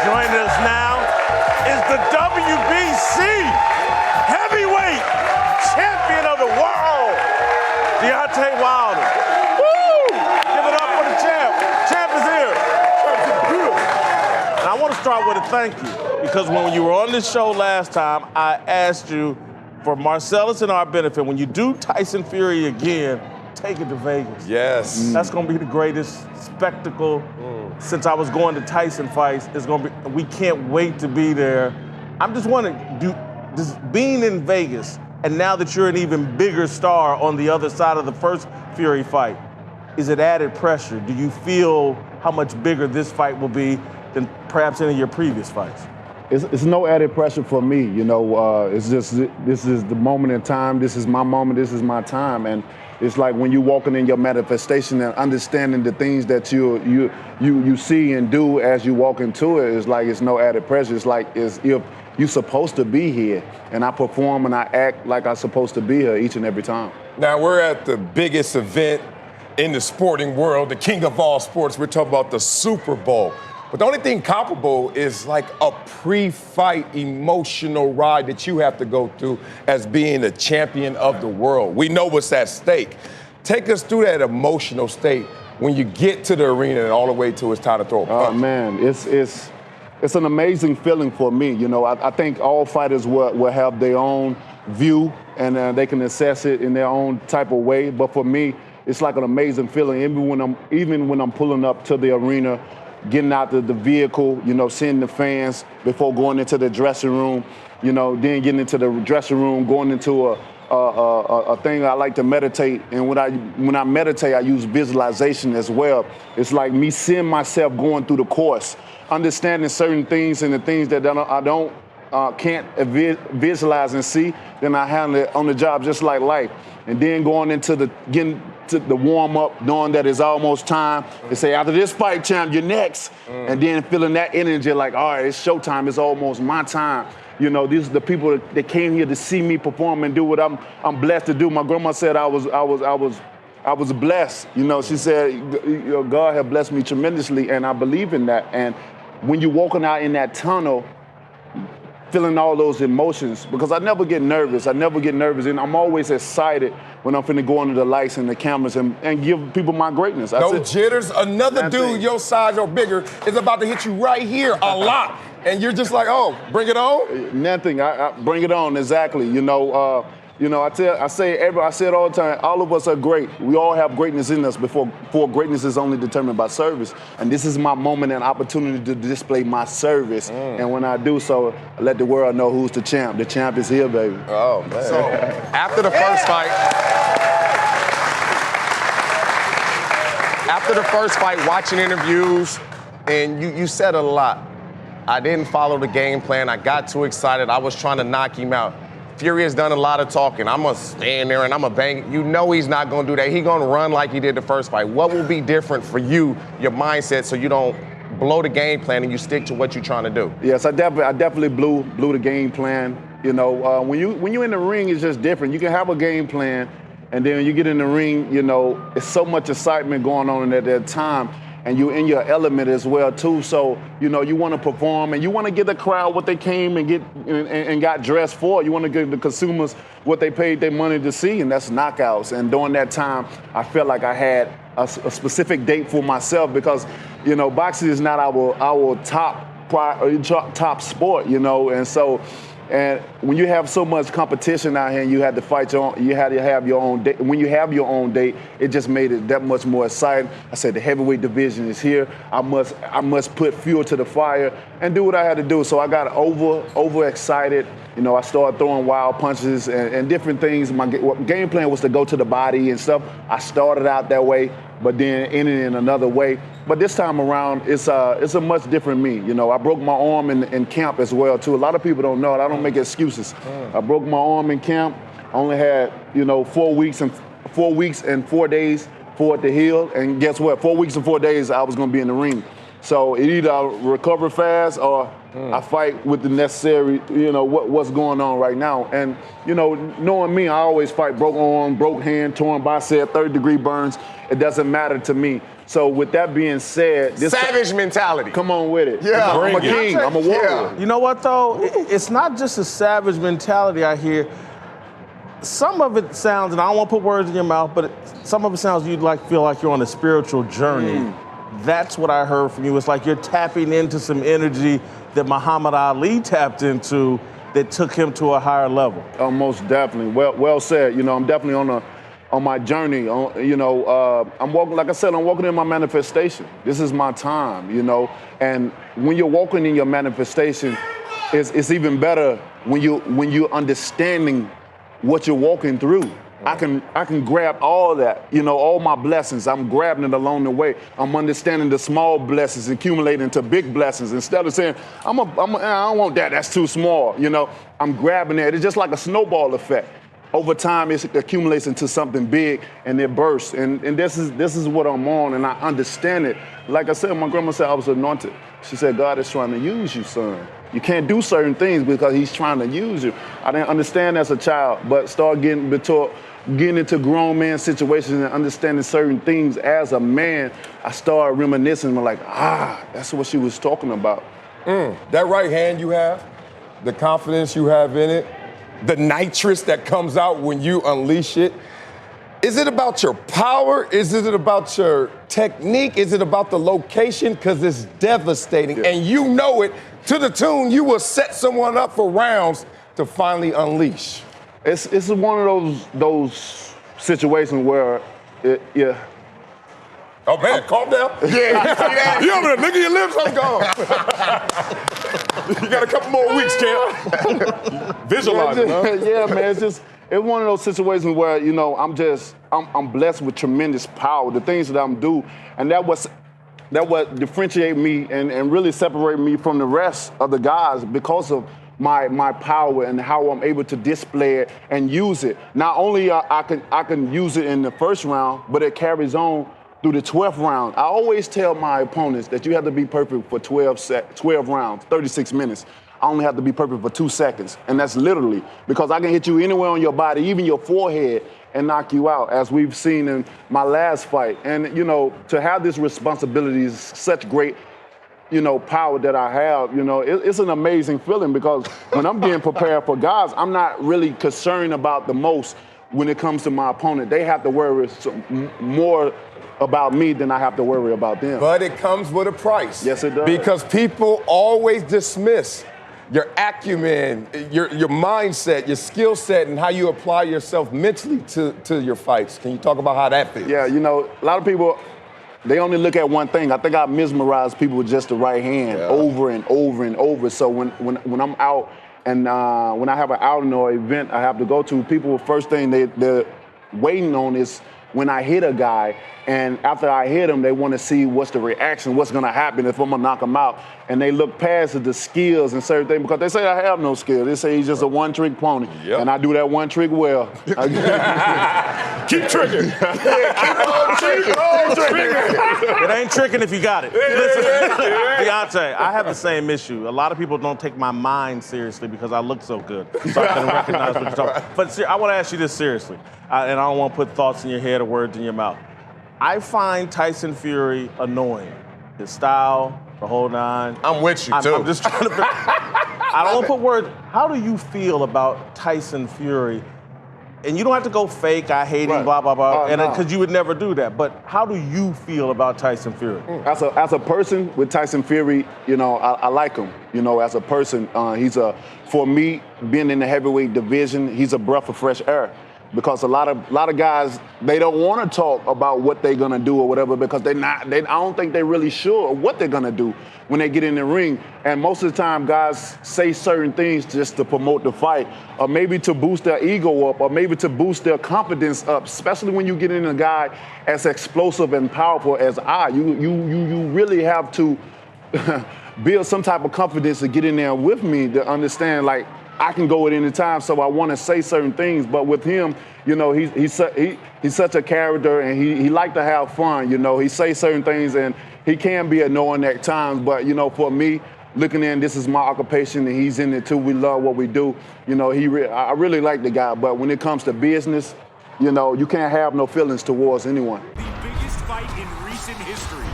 Joining us now is the WBC heavyweight champion of the world, Deontay Wilder. Woo! Give it up for the champ. Champ is here. And I want to start with a thank you, because when you were on this show last time, I asked you, for Marcellus and our benefit, when you do Tyson Fury again, take it to Vegas. Yes. That's going to be the greatest spectacle since I was going to Tyson fights. It's going to be. We can't wait to be there. I'm just wondering, being in Vegas, and now that you're an even bigger star on the other side of the first Fury fight, is it added pressure? Do you feel how much bigger this fight will be than perhaps any of your previous fights? It's no added pressure for me, you know. It's just, this is the moment in time. This is my moment. This is my time. And it's like when you're walking in your manifestation and understanding the things that you see and do as you walk into it. It's like it's no added pressure. It's like as if you're supposed to be here, and I perform and I act like I'm supposed to be here each and every time. Now we're at the biggest event in the sporting world, the king of all sports. We're talking about the Super Bowl. But the only thing comparable is like a pre-fight emotional ride that you have to go through as being the champion of the world. We know what's at stake. Take us through that emotional state when you get to the arena and all the way to it's time to throw a punch. Oh man, it's an amazing feeling for me. You know, I think all fighters will have their own view and they can assess it in their own type of way. But for me, it's like an amazing feeling. Even when I'm pulling up to the arena, getting out the vehicle, you know, seeing the fans before going into the dressing room, you know, then getting into the dressing room, going into a thing I like to meditate. And when I meditate, I use visualization as well. It's like me seeing myself going through the course, understanding certain things and the things that I can't visualize and see, then I handle it on the job just like life. And then going into getting to the warm up, knowing that it's almost time. They say, after this fight, champ, you're next. And then feeling that energy like, all right, it's showtime, it's almost my time. You know, these are the people that came here to see me perform and do what I'm blessed to do. My grandma said I was blessed. You know, she said, you know, God had blessed me tremendously, and I believe in that. And when you're walking out in that tunnel, feeling all those emotions, because I never get nervous, and I'm always excited when I'm finna go under the lights and the cameras and give people my greatness. No jitters. Another dude your size or bigger is about to hit you right here a lot, and you're just like, oh, bring it on? Nothing. I bring it on, exactly. You know, I say it all the time, all of us are great. We all have greatness in us before greatness is only determined by service. And this is my moment and opportunity to display my service. And when I do so, I let the world know who's the champ. The champ is here, baby. Oh, man. So, after the first fight, watching interviews, and you said a lot. I didn't follow the game plan. I got too excited. I was trying to knock him out. Fury has done a lot of talking. I'm going to stand there and I'm going to bang. You know he's not going to do that. He's going to run like he did the first fight. What will be different for you, your mindset, so you don't blow the game plan and you stick to what you're trying to do? Yes, I definitely blew the game plan. You know, when you're in the ring, it's just different. You can have a game plan, and then when you get in the ring, you know, it's so much excitement going on at that time. And you're in your element as well too. So, you know, you want to perform and you want to give the crowd what they came and got dressed for. You want to give the consumers what they paid their money to see, and that's knockouts. And during that time, I felt like I had a specific date for myself, because, you know, boxing is not our top sport, you know, and so. And when you have so much competition out here and you had to fight you had to have your own date. When you have your own date, it just made it that much more exciting. I said, the heavyweight division is here. I must put fuel to the fire and do what I had to do. So I got over excited. You know, I started throwing wild punches and different things. My game plan was to go to the body and stuff. I started out that way, but then ended in another way. But this time around, it's a much different me. You know, I broke my arm in camp as well too. A lot of people don't know it. I don't make excuses. I broke my arm in camp. I only had, you know, 4 weeks and 4 days for it to heal. And guess what? 4 weeks and 4 days, I was going to be in the ring. So it either I recover fast or I fight with the necessary, what's going on right now. And, knowing me, I always fight broke arm, broke hand, torn bicep, third-degree burns. It doesn't matter to me. So with that being said, this savage mentality. Come on with it. Yeah, I'm a king. I'm a warrior. Yeah. You know what, though? It's not just a savage mentality I hear. Some of it sounds, and I don't want to put words in your mouth, but some of it sounds you'd feel like you're on a spiritual journey. That's what I heard from you. It's like you're tapping into some energy that Muhammad Ali tapped into that took him to a higher level. Oh, most definitely. Well said. I'm definitely on my journey. I'm walking, like I said, I'm walking in my manifestation. This is my time, And when you're walking in your manifestation, it's even better when you're understanding what you're walking through. I can grab all that, all my blessings. I'm grabbing it along the way. I'm understanding the small blessings accumulating to big blessings. Instead of saying, I don't want that, that's too small. I'm grabbing it. It's just like a snowball effect. Over time, it accumulates into something big and it bursts. And this is what I'm on, and I understand it. Like I said, my grandma said I was anointed. She said, God is trying to use you, son. You can't do certain things because he's trying to use you. I didn't understand as a child, but start getting into grown man situations and understanding certain things as a man, I started reminiscing. I'm like, that's what she was talking about. That right hand you have, the confidence you have in it, the nitrous that comes out when you unleash it. Is it about your power? Is it about your technique? Is it about the location? Because it's devastating, and you know it to the tune you will set someone up for rounds to finally unleash. It's one of those situations where Oh man, calm down. Yeah, you over there, nigga, your lips are gone. You got a couple more weeks, champ. Visualize it, huh? Yeah, man, it's one of those situations where, I'm blessed with tremendous power, the things that I'm doing, and that what differentiate me and really separate me from the rest of the guys because of my power and how I'm able to display it and use it. Not only I can use it in the first round, but it carries on through the 12th round. I always tell my opponents that you have to be perfect for 12 rounds, 36 minutes. I only have to be perfect for 2 seconds, and that's literally because I can hit you anywhere on your body, even your forehead, and knock you out, as we've seen in my last fight. And, to have this responsibility is such great, power that I have, it's an amazing feeling because when I'm getting prepared for guys, I'm not really concerned about the most when it comes to my opponent. They have to worry more about me than I have to worry about them. But it comes with a price. Yes, it does. Because people always dismiss your acumen, your mindset, your skill set, and how you apply yourself mentally to your fights. Can you talk about how that feels? Yeah, a lot of people, they only look at one thing. I think I mesmerize people with just the right hand over and over and over. So when I'm out and when I have an outing or event I have to go to, people, first thing they're waiting on is when I hit a guy, and after I hit him, they want to see what's the reaction, what's going to happen if I'm going to knock him out. And they look past the skills and certain things because they say I have no skill. They say he's just a one-trick pony. Yep. And I do that one trick well. Keep tricking. Keep on tricking. It ain't tricking if you got it. Listen, Deontay, I have the same issue. A lot of people don't take my mind seriously because I look so good. So I can recognize what you're talking about. But I want to ask you this seriously, and I don't want to put thoughts in your head or words in your mouth. I find Tyson Fury annoying. His style, the whole nine. I'm with you, too. I'm just trying to I don't want to put words. How do you feel about Tyson Fury? And you don't have to go fake, I hate him, blah, blah, blah, because you would never do that. But how do you feel about Tyson Fury? As a person with Tyson Fury, I like him. As a person, for me, being in the heavyweight division, he's a breath of fresh air. Because a lot of guys, they don't want to talk about what they're gonna do or whatever because I don't think they're really sure what they're gonna do when they get in the ring. And most of the time, guys say certain things just to promote the fight, or maybe to boost their ego up, or maybe to boost their confidence up. Especially when you get in a guy as explosive and powerful as you really have to build some type of confidence to get in there with me to understand I can go at any time, so I want to say certain things. But with him, he's such a character, and he like to have fun. He say certain things, and he can be annoying at times, but, you know, for me, looking in, this is my occupation, and he's in it too. We love what we do. You know, I really like the guy, but when it comes to business, you know, you can't have no feelings towards anyone. The biggest fight in recent history.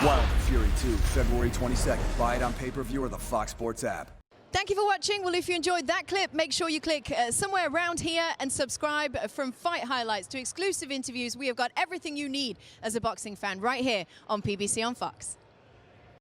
Wilder Fury 2, February 22nd. Buy it on pay-per-view or the Fox Sports app. Thank you for watching. Well, if you enjoyed that clip, make sure you click somewhere around here and subscribe. From fight highlights to exclusive interviews, we have got everything you need as a boxing fan right here on PBC on Fox.